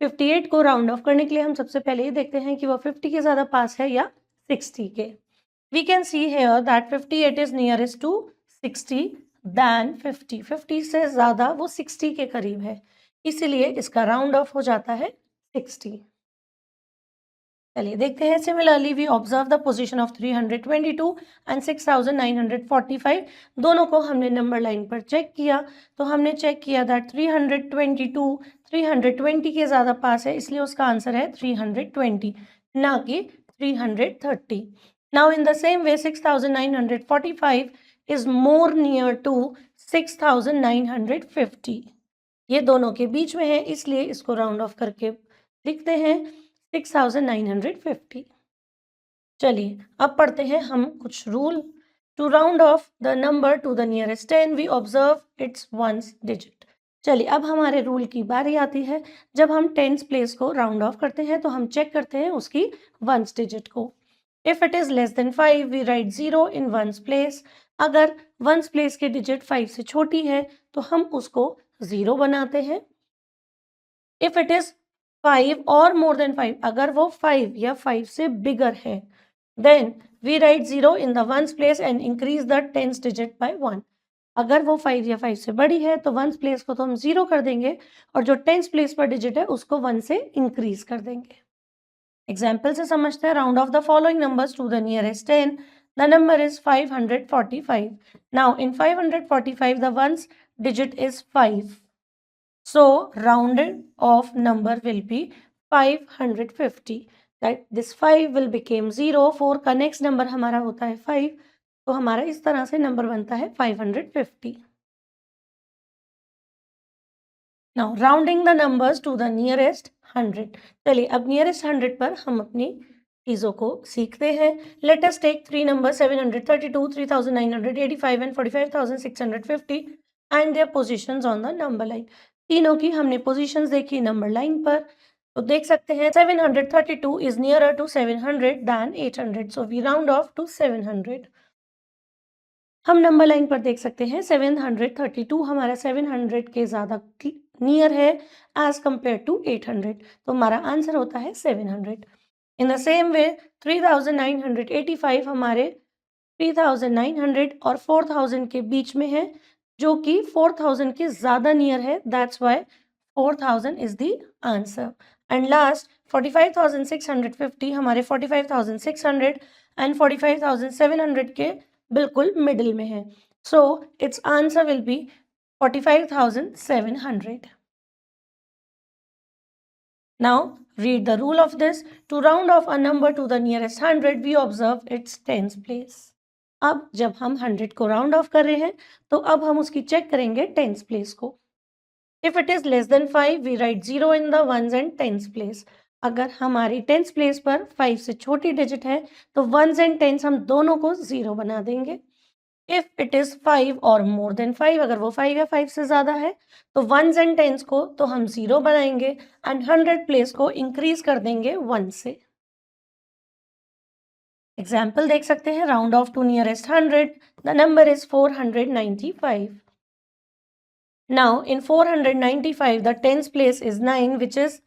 58 को राउंड ऑफ करने के लिए हम सबसे पहले ये देखते हैं कि वो 50 के ज़्यादा पास है या 60 के। We can see here that 58 is nearest to 60 than 50। 50 से ज़्यादा वो 60 के करीब है, इसीलिए इसका राउंड ऑफ हो जाता है 60। चलिए देखते हैं। Similarly we observe the position of 322 and 6945। दोनों को हमने नंबर लाइन पर चेक किया, तो हमने चेक किया दैट 320 के ज़्यादा पास है, इसलिए उसका आंसर है 320, ना कि 330। Now in the same way 6945 is more near to 6950। ये दोनों के बीच में है, इसलिए इसको राउंड ऑफ करके लिखते हैं 6950। चलिए अब पढ़ते हैं हम कुछ rule. To round off the number to the nearest 10 we observe its ones digit. चलिए अब हमारे रूल की बारी आती है। जब हम टेंस प्लेस को राउंड ऑफ करते हैं तो हम चेक करते हैं उसकी वंस डिजिट को। If it is less than 5 we write 0 in ones place. अगर वंस प्लेस की डिजिट 5 से छोटी है तो हम उसको 0 बनाते हैं। इफ इट इज 5 और मोर देन 5, अगर वो 5 या 5 से बिगर है, then we write 0 in the ones place and increase the tens digit by 1। अगर वो 5 या 5 से बड़ी है तो वंस प्लेस को तो हम 0 कर देंगे और जो टेंस प्लेस पर डिजिट है उसको 1 से इंक्रीज कर देंगे। एग्जाम्पल से समझते हैं। Round off the following numbers to the nearest 10। The number is 545। Now in 545 the ones digit is 5, so rounded off number will be 550, that this 5 will become 0। 4 का नेक्स्ट नंबर हमारा होता है 5, तो हमारा इस तरह से नंबर बनता है 550। Now rounding the numbers to the nearest 100। चलिए अब नियरेस्ट 100 पर हम अपनी चीज़ों को सीखते हैं। Let us take three number 732, 3985 and 45650 and their positions on the number line. तीनों की हमने पोजीशंस देखी नंबर लाइन पर, तो देख सकते हैं 732 is nearer to 700 than 800, so we round off to 700। हम नंबर लाइन पर देख सकते हैं 732 हमारा 700 के ज़्यादा नियर है एज कंपेयर टू 800, तो हमारा आंसर होता है 700। इन द सेम वे 3985 हमारे 3900 और 4000 के बीच में है, जो कि 4000 के ज़्यादा नियर है, that's why 4000 is the answer. And last 45650 हमारे 45600 एंड 45700 के बिल्कुल मिडिल में है, so it's answer will be 45700। Now read the rule of this. To round off a number to the nearest 100, we observe its tens place. अब जब हम 100 को round off कर रहे हैं तो अब हम उसकी चेक करेंगे टेंस प्लेस को। If it is less than 5 we write 0 in the ones and tens place. अगर हमारी टेंस प्लेस पर 5 से छोटी डिजिट है तो वंस एंड टेंस हम दोनों को 0 बना देंगे। इफ इट इज 5 और मोर देन 5, अगर वो 5 या 5 से ज्यादा है तो वंस एंड टेंस को तो हम 0 बनाएंगे एंड 100 प्लेस को इंक्रीज कर देंगे 1 से। एग्जाम्पल देख सकते हैं, round off to nearest 100, the number is 495। Now in 495 the tens place is 9 which is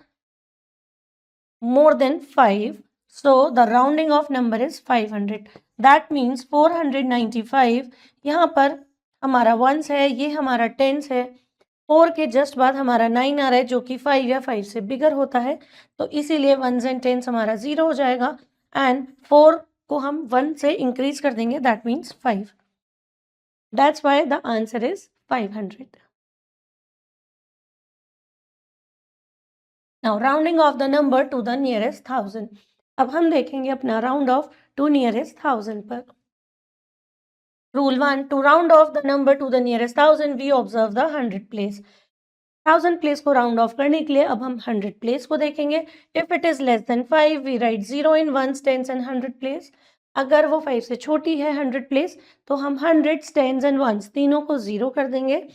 more than 5, so the rounding of number is 500। that means 495 यहाँ पर हमारा वंस है, ये हमारा टेंस है, 4 के जस्ट बाद हमारा 9 आ रहा है जो कि 5 या 5 से बिगर होता है, तो इसीलिए वंस एंड टेंस हमारा 0 हो जाएगा एंड 4 को हम 1 से इंक्रीज कर देंगे, that means 5। That's why the answer is 500। Now rounding off the number to the nearest 1000। अब हम देखेंगे अपना राउंड ऑफ टू नियरेस्ट 1000 पर। Rule 1, to round off the number to the nearest 1000 we observe the 100 place. 1000 place को round off करने के लिए अब हम 100 प्लेस को देखेंगे। If it is less than 5 we write 0 in ones, tens and 100 place. अगर वो 5 से छोटी है 100 प्लेस तो हम 100, टेंस एंड वंस तीनों को 0 कर देंगे।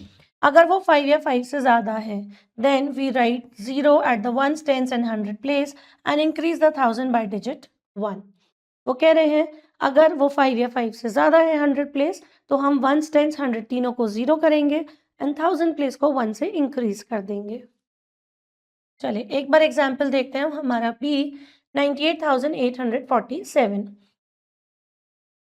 अगर वो 5 या 5 से ज़्यादा है then we write 0 at the ones, tens and 100 place and increase the 1000 by digit 1। वो कह रहे हैं अगर वो 5 या 5 से ज़्यादा है 100 प्लेस तो हम वंस, टेंस, 100 तीनों को 0 करेंगे एंड 1000 प्लेस को 1 से इंक्रीज कर देंगे। चलिए एक बार एग्जाम्पल देखते हैं। हमारा बी 98,847,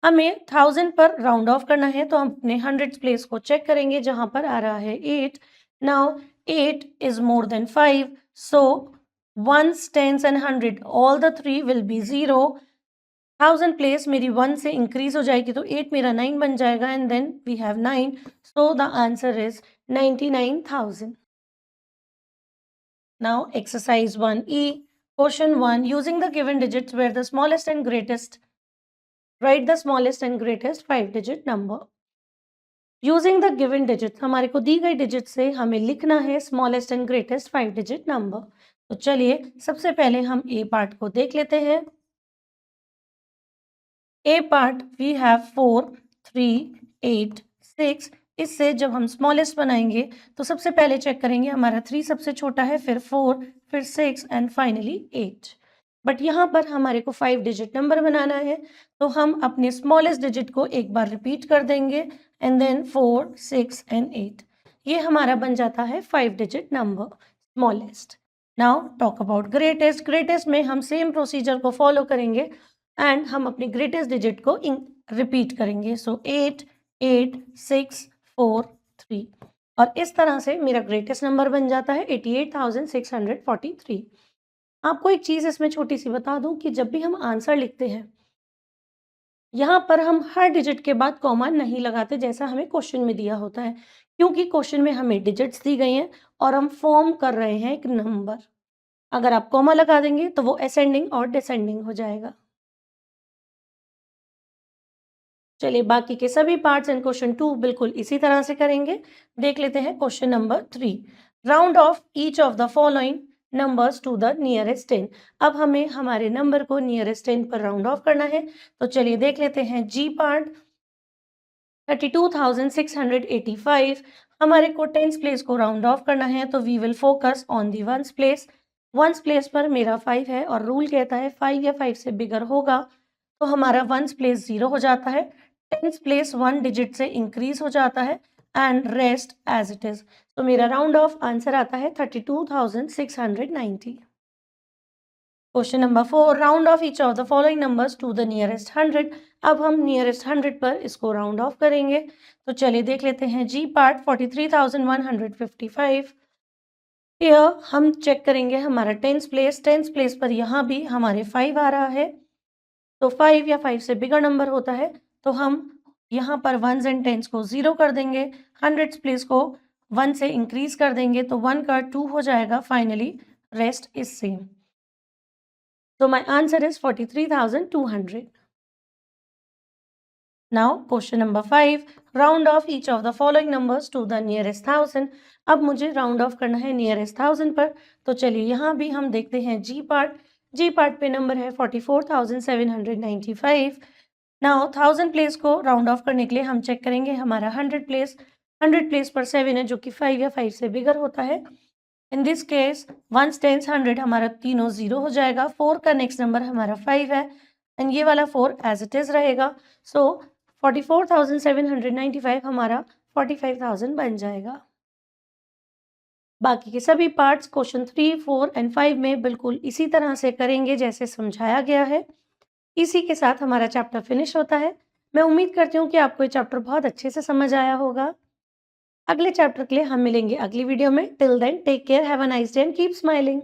हमें 1000 पर राउंड ऑफ करना है तो हम अपने 100 प्लेस को चेक करेंगे जहां पर आ रहा है 8। Now 8 is more than 5, so ones, tens and 100 all the three will be 0। 1000 place मेरी 1 से इंक्रीज हो जाएगी तो 8 मेरा 9 बन जाएगा and then we have 9, so the answer is 99,000। Now exercise 1E, question 1, using the given digits where the smallest and greatest, write the smallest and greatest 5-digit number। Using the given digit, हमारे को दी गई digit से हमें लिखना है smallest and greatest 5-digit number. तो चलिए सबसे पहले हम ए पार्ट को देख लेते हैं। ए पार्ट वी हैव 4, 3, 8, 6। इससे जब हम स्मॉलेस्ट बनाएंगे तो सबसे पहले चेक करेंगे हमारा 3 सबसे छोटा है, फिर 4, फिर 6 एंड फाइनली 8। बट यहाँ पर हमारे को 5-digit नंबर बनाना है तो हम अपने स्मॉलेस्ट डिजिट को एक बार रिपीट कर देंगे एंड देन 4, 6 एंड 8। ये हमारा बन जाता है 5-digit number smallest. Now talk about greatest. Greatest में हम सेम प्रोसीजर को फॉलो करेंगे एंड हम अपनी ग्रेटेस्ट डिजिट को रिपीट करेंगे। सो 8, 8, 6, 4, 3 और इस तरह से मेरा ग्रेटेस्ट नंबर बन जाता है 88,643। आपको एक चीज़ इसमें छोटी सी बता दूं कि जब भी हम आंसर लिखते हैं यहाँ पर हम हर डिजिट के बाद कॉमा नहीं लगाते जैसा हमें क्वेश्चन में दिया होता है, क्योंकि क्वेश्चन में हमें डिजिट्स दी गई हैं और हम फॉर्म कर रहे हैं एक नंबर। अगर आप कॉमा लगा देंगे तो वो असेंडिंग और डिसेंडिंग हो जाएगा। चलिए बाकी के सभी पार्ट्स इन क्वेश्चन 2 बिल्कुल इसी तरह से करेंगे। देख लेते हैं question number 3। Round off each of the following numbers to the nearest 10। अब हमें हमारे नंबर को नियरेस्ट 10 पर राउंड ऑफ करना है। तो चलिए देख लेते हैं जी पार्ट 32,685। हमारे को टेंस प्लेस को राउंड ऑफ करना है, तो we will focus on the ones place. Ones place पर मेरा 5 है और रूल कहता है 5 या 5 से बिगर होगा तो हमारा वंस प्लेस 0 हो जाता है, टेंस प्लेस 1 डिजिट से इंक्रीज हो जाता है and rest as it is. तो मेरा राउंड ऑफ आंसर आता है 32,690। Question number 4। Round off each of the following numbers to the nearest 100। अब हम नियरेस्ट 100 पर इसको राउंड ऑफ करेंगे। तो चलिए देख लेते हैं जी पार्ट 43,155। यह हम चेक करेंगे हमारा टेंस प्लेस पर यहाँ भी हमारे 5 आ रहा है, तो 5 या 5 से बिगर नंबर होता है तो हम यहाँ पर वंस एंड टेंस को 0 कर देंगे, हंड्रेड्स प्लेस को 1 से इंक्रीज कर देंगे तो 1 का 2 हो जाएगा, finally rest is same. So my answer is 43,200. Now question number 5. Round off each of the following numbers to the nearest 1000. अब मुझे राउंड ऑफ करना है नियरेस्ट 1000 पर। तो चलिए यहाँ भी हम देखते हैं जी पार्ट पे नंबर है 44,795। नाउ 1000 प्लेस को राउंड ऑफ करने के लिए हम चेक करेंगे हमारा 100 प्लेस पर 7 है जो कि 5 या 5 से बिगर होता है। In this case once tens 100 हमारा तीनों 0 हो जाएगा। 4 का नेक्स्ट नंबर हमारा 5 है एंड ये वाला 4 एज इट इज रहेगा। सो 44,795 हमारा 45,000 बन जाएगा। बाकी के सभी पार्ट्स क्वेश्चन 3, 4 एंड 5 में बिल्कुल इसी तरह से करेंगे जैसे समझाया गया है। इसी के साथ हमारा चैप्टर फिनिश होता है। मैं उम्मीद करती हूँ कि आपको ये चैप्टर बहुत अच्छे से समझ आया होगा। अगले चैप्टर के लिए हम मिलेंगे अगली वीडियो में। Till then take care, have a nice day and keep smiling.